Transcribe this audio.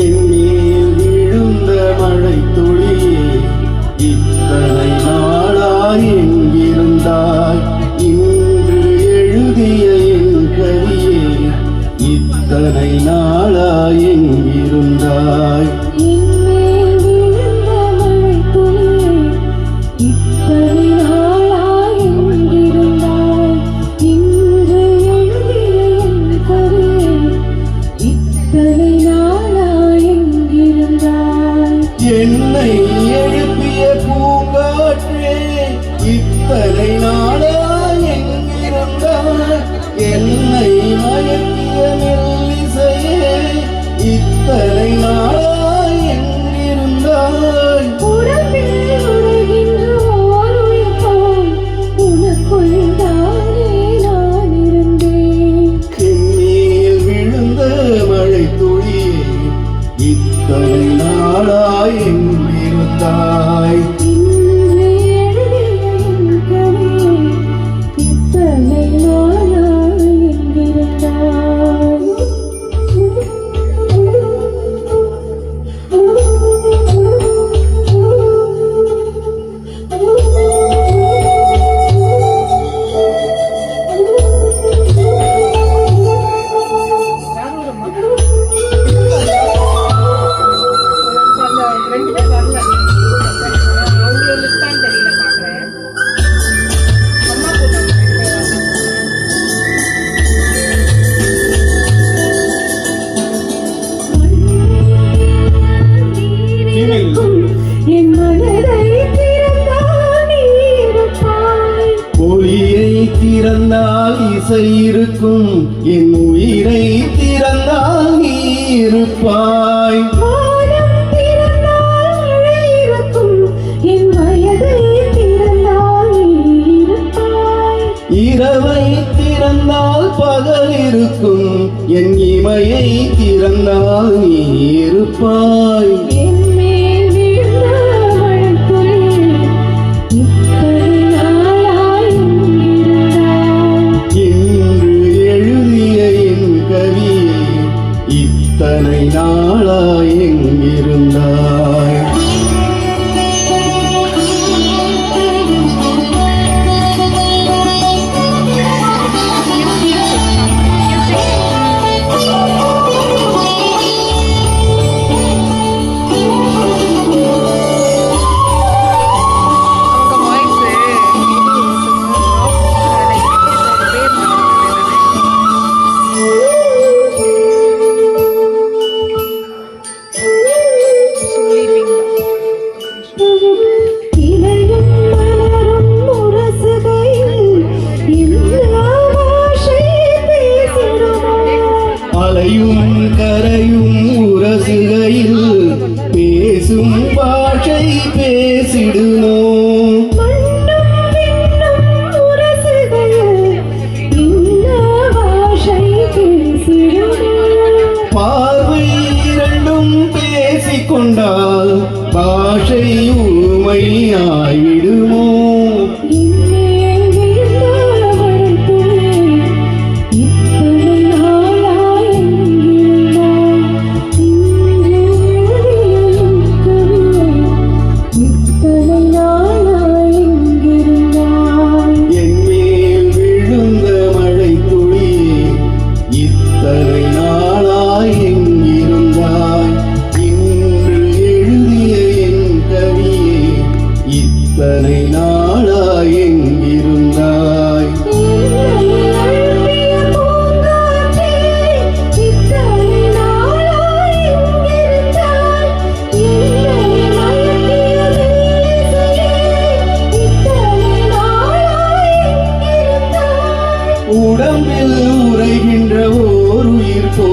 என்மேல் விழுந்த மழை துளியே இத்தனை நாளாய் எங்கிருந்தாய்? இன்று எழுதிய என் கவியே இத்தனை நாளாய் எங்கிருந்தாய்? என்னை எழுப்பிய பூங்காற்றே இத்தனை நாளாய் எங்கிருந்தாய்? என்னை மயக்கிய மெல்லிசையே இத்தனை நாளாய் எங்கிருந்தாய்? உடம்பில் உறைகின்ற ஓர் உயிர் போல் உனக்குள் தானே நான் இருந்தேன். கண்ணில் விழுந்த மழை துளியே இத்தனை நாளாய் எங்கிருந்தாய்? இன்று எழுதிய என் கவியே இத்தனை நாளாய் என் மனதை திறந்தால் நீ இருப்பாய். ஒளியை திறந்தால் இசை இருக்கும், என் உயிரை திறந்தால் நீ இருப்பாய். வானம் திறந்தால் மழை இருக்கும், என் வயதை திறந்தால் நீ இருப்பாய். இரவை திறந்தால் பகல் இருக்கும், என் இமையை திறந்தால் நீ இருப்பாய். இத்தனை நாளாய் எங்கிருந்தாய்? அலையும் கரையும் உரசுகையில் பேசும் பாஷை பேசிடுமோ? பார்வை இரண்டும் பேசிக்கொண்டால் பாஷை ஊமையாயிடுமோ? இத்தனை நாளாய் எங்கிருந்தாய்? இன்று எழுதிய என் கவியே இத்தனை நாளாய் எங்கிருந்தாய்? உடம்பில் உறைகின்ற ஓர் உயிர் போ